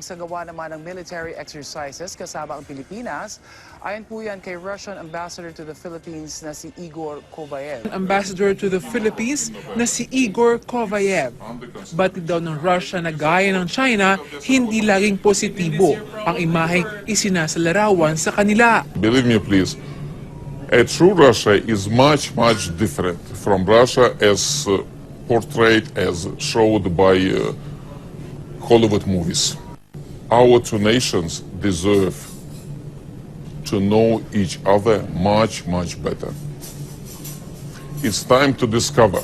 Sagawa naman ng military exercises kasama ang Pilipinas. Ayon po yan kay Russian Ambassador to the Philippines na si Igor Kovayev. Ambassador to the Philippines na si Igor Kovayev. Batid daw ng Russia na gaya ng China, hindi laging positibo ang imaheng isinasalarawan sa kanila. Believe me please, a true Russia is much different from Russia as portrayed, as showed by Hollywood movies. Our two nations deserve to know each other much better. It's time to discover.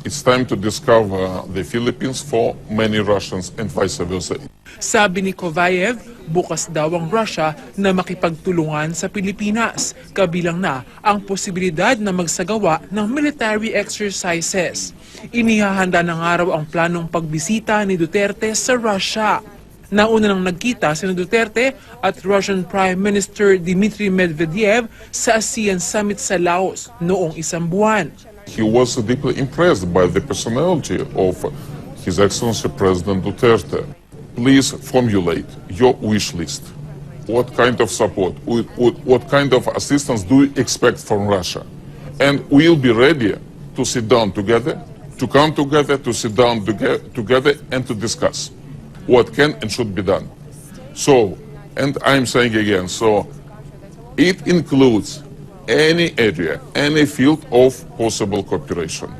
It's time to discover the Philippines for many Russians and vice versa. Sabi ni Kovayev, bukas daw ang Russia na makipagtulungan sa Pilipinas, kabilang na ang posibilidad na magsagawa ng military exercises. Inihahanda ng araw ang planong pagbisita ni Duterte sa Russia. Nauna nang nagkita si Duterte at Russian Prime Minister Dmitry Medvedev sa ASEAN Summit sa Laos noong isang buwan. He was deeply impressed by the personality of His Excellency President Duterte. Please formulate your wish list. What kind of support, what kind of assistance do you expect from Russia? And we'll be ready to sit down together, to come together, to sit down together and to discuss what can and should be done. So, and I'm saying again, so it includes any area, any field of possible cooperation.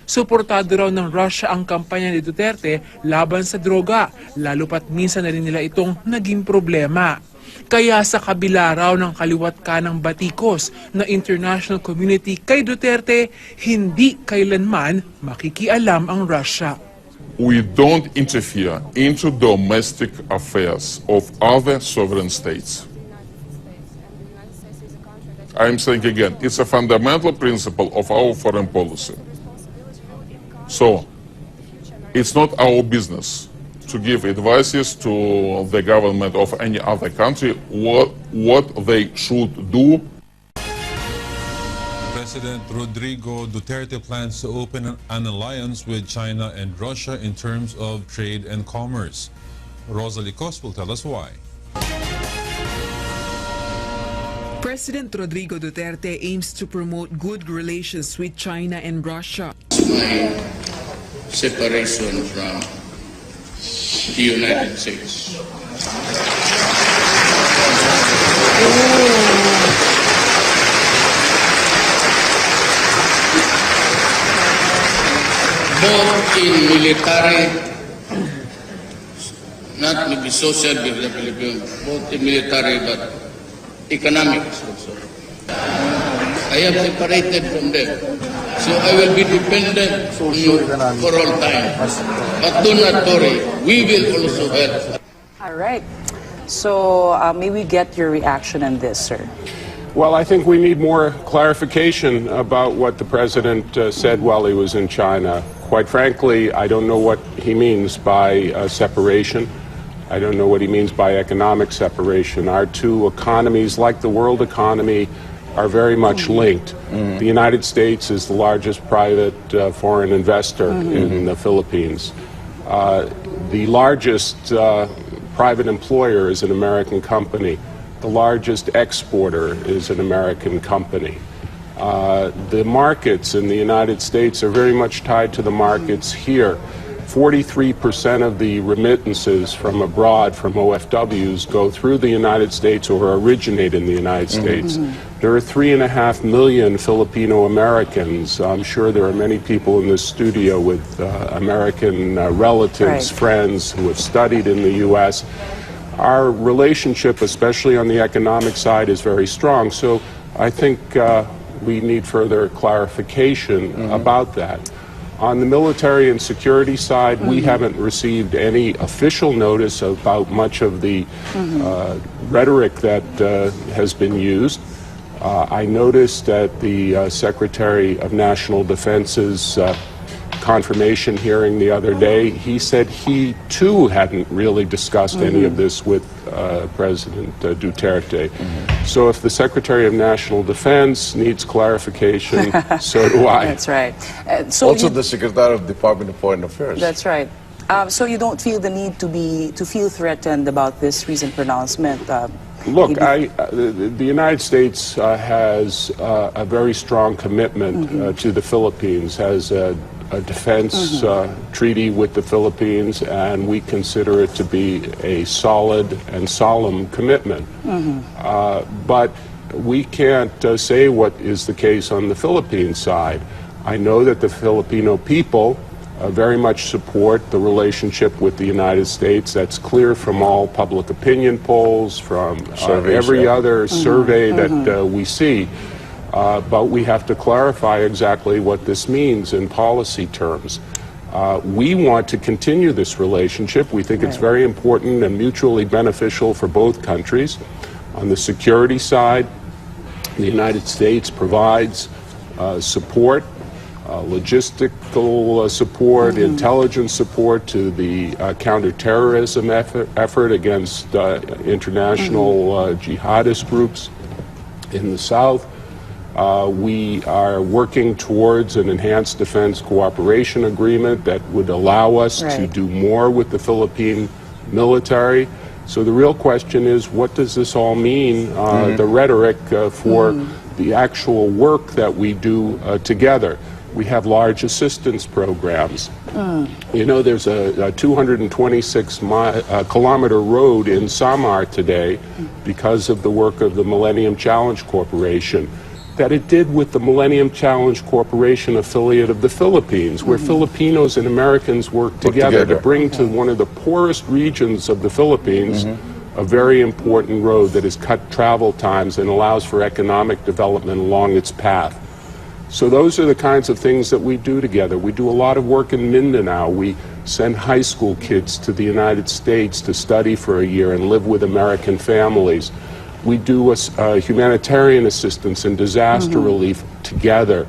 Suportado raw ng Russia ang kampanya ni Duterte laban sa droga, lalo pat minsan na rin nila itong naging problema. Kaya sa kabila raw ng kaliwat kanang batikos na international community kay Duterte, hindi kailanman makikialam ang Russia. We don't interfere into domestic affairs of other sovereign states. I'm saying again, it's a fundamental principle of our foreign policy. So, it's not our business to give advices to the government of any other country what they should do. President Rodrigo Duterte plans to open an alliance with China and Russia in terms of trade and commerce. Rosalie Cos will tell us why. President Rodrigo Duterte aims to promote good relations with China and Russia. My separation from the United States. Both in military, not maybe social with the Philippines, both in military but economics also. I have separated from them. So I will be dependent on you for all time. But do not worry, we will also help. All right. So may we get your reaction on this, sir? Well, I think we need more clarification about what the president said while he was in China. Quite frankly, I don't know what he means by separation. I don't know what he means by economic separation. Our two economies, like the world economy, are very much linked. The United States is the largest private foreign investor in the Philippines. The largest private employer is an American company. The largest exporter is an American company. The markets in the United States are very much tied to the markets here. 43% of the remittances from abroad, from OFWs, go through the United States or originate in the United States. There are 3.5 million Filipino Americans. I'm sure there are many people in this studio with American relatives, friends who have studied in the U.S. Our relationship, especially on the economic side, is very strong. So I think we need further clarification about that. On the military and security side, we haven't received any official notice about much of the rhetoric that has been used. I noticed at the Secretary of National Defense's confirmation hearing the other day, he said he too hadn't really discussed any of this with President Duterte. So if the Secretary of National Defense needs clarification, so do I. That's right. Also the Secretary of Department of Foreign Affairs. That's right. So you don't feel the need to feel threatened about this recent pronouncement? Look, the United States has a very strong commitment to the Philippines, has a defense treaty with the Philippines, and we consider it to be a solid and solemn commitment. But we can't say what is the case on the Philippine side. I know that the Filipino people very much support the relationship with the United States. That's clear from all public opinion polls, from every other survey that we see. But we have to clarify exactly what this means in policy terms. We want to continue this relationship. We think it's very important and mutually beneficial for both countries. On the security side, the United States provides support, logistical support, intelligence support to the counterterrorism effort against international jihadist groups in the South. We are working towards an enhanced defense cooperation agreement that would allow us to do more with the Philippine military. So the real question is, what does this all mean, the rhetoric for the actual work that we do together? We have large assistance programs. You know, there's a 226-kilometer road in Samar today because of the work of the Millennium Challenge Corporation that it did with the Millennium Challenge Corporation affiliate of the Philippines, where Filipinos and Americans work together to bring to one of the poorest regions of the Philippines a very important road that has cut travel times and allows for economic development along its path. So those are the kinds of things that we do together. We do a lot of work in Mindanao. We send high school kids to the United States to study for a year and live with American families. We do humanitarian assistance and disaster relief together.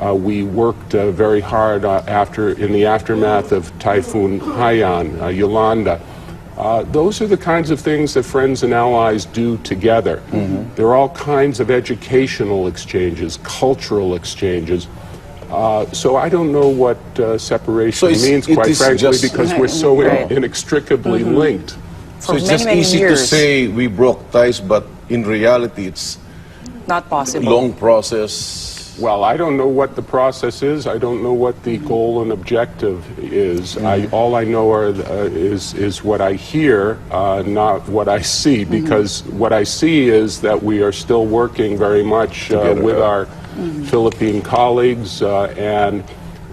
We worked very hard in the aftermath of Typhoon Haiyan, Yolanda. Those are the kinds of things that friends and allies do together. There are all kinds of educational exchanges, cultural exchanges. So I don't know what separation means, quite frankly, because we're so inextricably linked. So it's just easy to say we broke ties, but in reality it's not possible. Long process. Well, I don't know what the process is. I don't know what the goal and objective is. All I know is what I hear, not what I see, because what I see is that we are still working very much with our Philippine colleagues and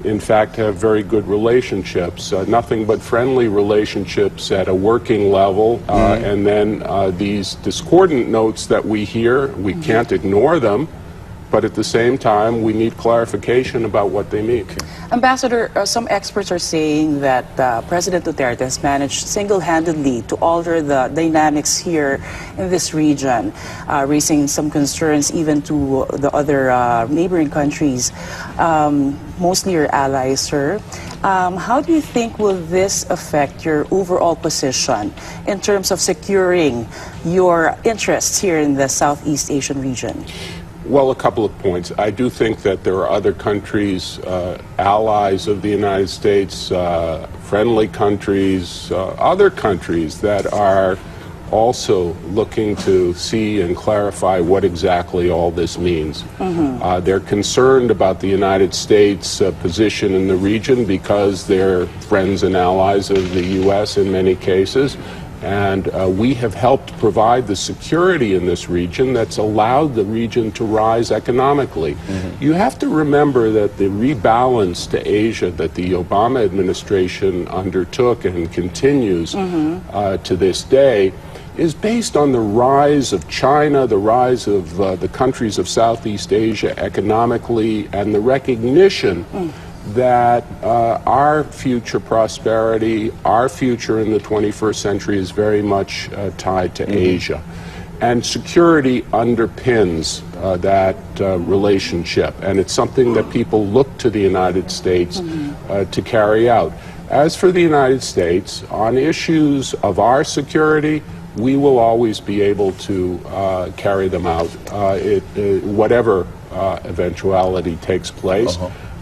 in fact have very good relationships, nothing but friendly relationships at a working level, and then these discordant notes that we hear, we can't ignore them. But at the same time, we need clarification about what they mean. Ambassador, some experts are saying that President Duterte has managed single-handedly to alter the dynamics here in this region, raising some concerns even to the other neighboring countries, mostly your allies, sir. How do you think will this affect your overall position in terms of securing your interests here in the Southeast Asian region? Well, a couple of points. I do think that there are other countries, allies of the United States, friendly countries, other countries that are also looking to see and clarify what exactly all this means. They're concerned about the United States' position in the region because they're friends and allies of the U.S. in many cases. And we have helped provide the security in this region that's allowed the region to rise economically. You have to remember that the rebalance to Asia that the Obama administration undertook and continues to this day is based on the rise of China, the rise of the countries of Southeast Asia economically, and the recognition that our future prosperity, our future in the 21st century is very much tied to Asia. And security underpins that relationship, and it's something that people look to the United States to carry out. As for the United States, on issues of our security, we will always be able to carry them out, whatever eventuality takes place.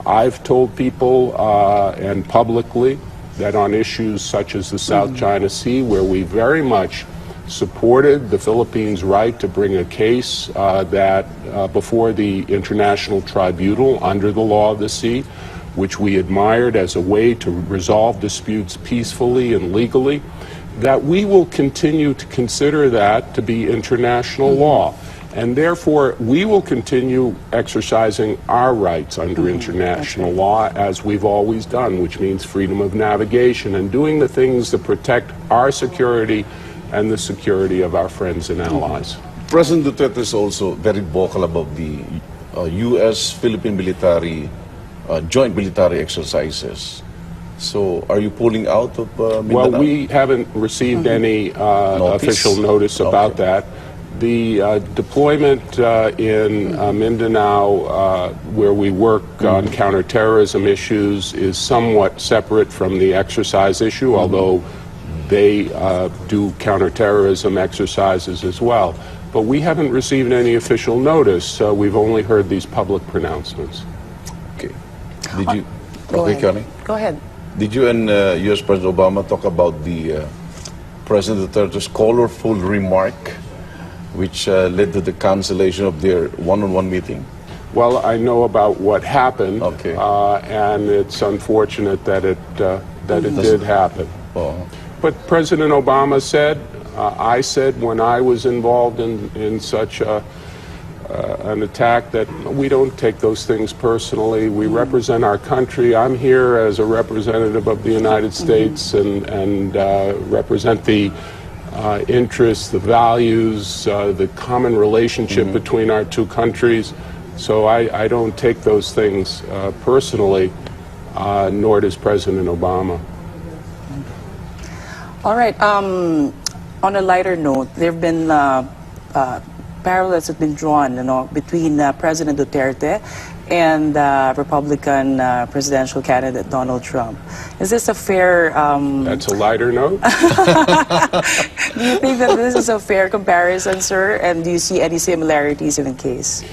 I've told people and publicly that on issues such as the South China Sea, where we very much supported the Philippines' right to bring a case before the International Tribunal under the law of the sea, which we admired as a way to resolve disputes peacefully and legally, that we will continue to consider that to be international law. And therefore, we will continue exercising our rights under international law as we've always done, which means freedom of navigation and doing the things that protect our security and the security of our friends and allies. President Duterte is also very vocal about the U.S.-Philippine military, joint military exercises. So are you pulling out of Mindanao? Well, we haven't received any official notice about that. The deployment in Mindanao, where we work on counterterrorism issues, is somewhat separate from the exercise issue, although they do counterterrorism exercises as well. But we haven't received any official notice. We've only heard these public pronouncements. Okay. Did you? Okay, Connie. Go ahead. Did you and U.S. President Obama talk about the President Duterte's colorful remark, which led to the cancellation of their one-on-one meeting? Well, I know about what happened, okay. And it's unfortunate that it did happen. Oh. But President Obama said, I said when I was involved in such an attack, that we don't take those things personally. We represent our country. I'm here as a representative of the United States and represent the interests, the values, the common relationship between our two countries. So I don't take those things personally, nor does President Obama. All right. On a lighter note, there have been parallels have been drawn, between President Duterte and Republican presidential candidate Donald Trump. Is this a fair? That's a lighter note. Do you think that this is a fair comparison, sir? And do you see any similarities in the case?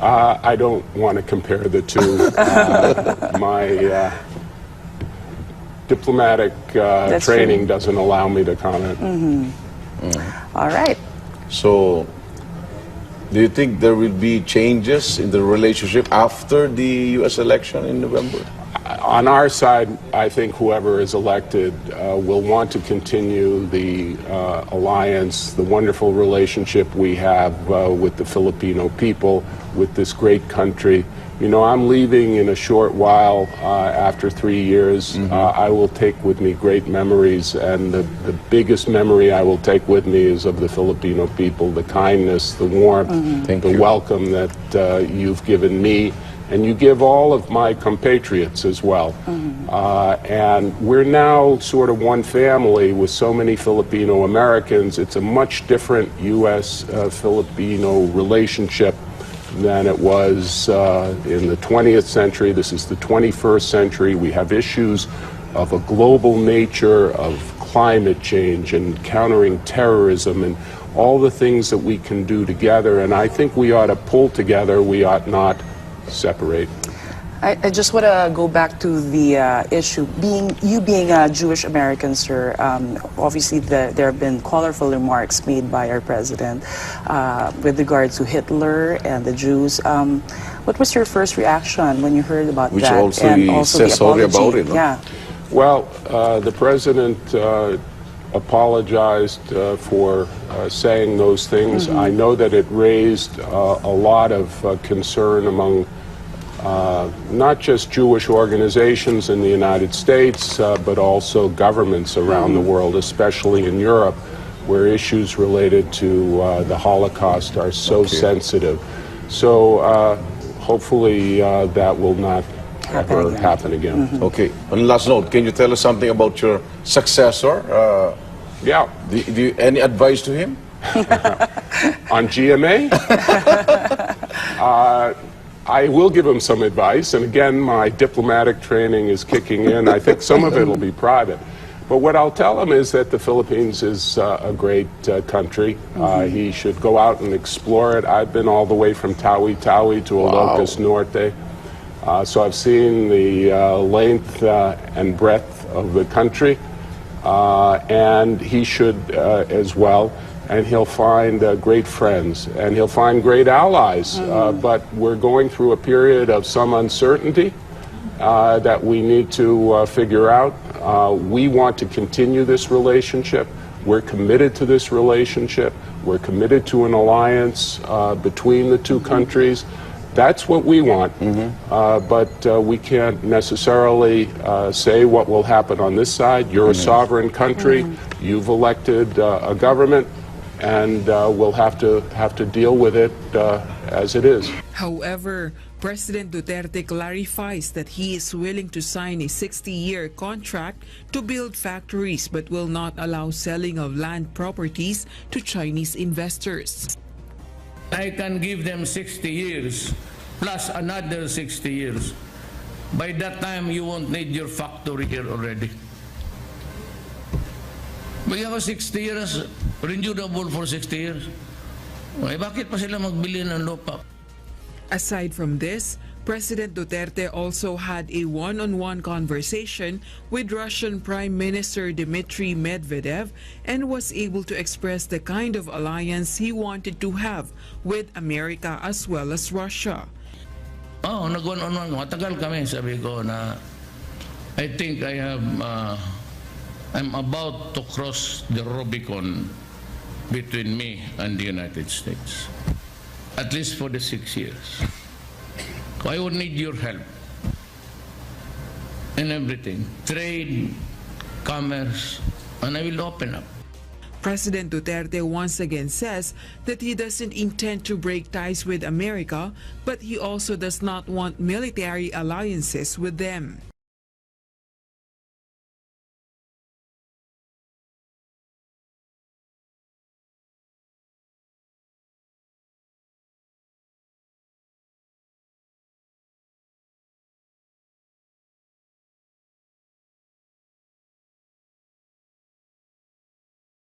I don't want to compare the two. My diplomatic training doesn't allow me to comment. All right. So, do you think there will be changes in the relationship after the U.S. election in November? On our side, I think whoever is elected will want to continue the alliance, the wonderful relationship we have with the Filipino people, with this great country. You know, I'm leaving in a short while after 3 years. I will take with me great memories, and the biggest memory I will take with me is of the Filipino people, the kindness, the warmth, the welcome that you've given me, and you give all of my compatriots as well. And we're now sort of one family with so many Filipino Americans. It's a much different U.S.-Filipino relationship than it was in the 20th century. This is the 21st century. We have issues of a global nature, of climate change and countering terrorism and all the things that we can do together. And I think we ought to pull together. We ought not separate. I just want to go back to the issue. You being a Jewish American, sir, obviously there have been colorful remarks made by our president with regards to Hitler and the Jews. What was your first reaction when you heard about Which that? also and he also says the sorry apology? about it, no? Yeah. Well, the president apologized for saying those things. I know that it raised a lot of concern among not just Jewish organizations in the United States, but also governments around the world, especially in Europe, where issues related to the Holocaust are so sensitive. So hopefully that will not ever happen again. Okay. On last note, can you tell us something about your successor? Yeah. Any advice to him? On GMA? I will give him some advice, and again, my diplomatic training is kicking in. I think some of it will be private. But what I'll tell him is that the Philippines is a great country. He should go out and explore it. I've been all the way from Tawi-Tawi to Ilocos Norte. So I've seen the length and breadth of the country, and he should as well. And he'll find great friends, and he'll find great allies. But we're going through a period of some uncertainty that we need to figure out. We want to continue this relationship. We're committed to this relationship. We're committed to an alliance between the two countries. That's what we want, but we can't necessarily say what will happen on this side. You're a sovereign country. You've elected a government, and we'll have to deal with it as it is. However, President Duterte clarifies that he is willing to sign a 60-year contract to build factories but will not allow selling of land properties to Chinese investors. I can give them 60 years plus another 60 years. By that time, you won't need your factory here already. Bigyan ko 60 years, renewable for 60 years. Eh, bakit pa sila magbili ng lupa? Aside from this, President Duterte also had a one-on-one conversation with Russian Prime Minister Dmitry Medvedev and was able to express the kind of alliance he wanted to have with America as well as Russia. Oh, nag-one-on-one. Matagal kami, sabi ko na I think I'm about to cross the Rubicon between me and the United States, at least for the 6 years. I would need your help in everything, trade, commerce, and I will open up. President Duterte once again says that he doesn't intend to break ties with America, but he also does not want military alliances with them.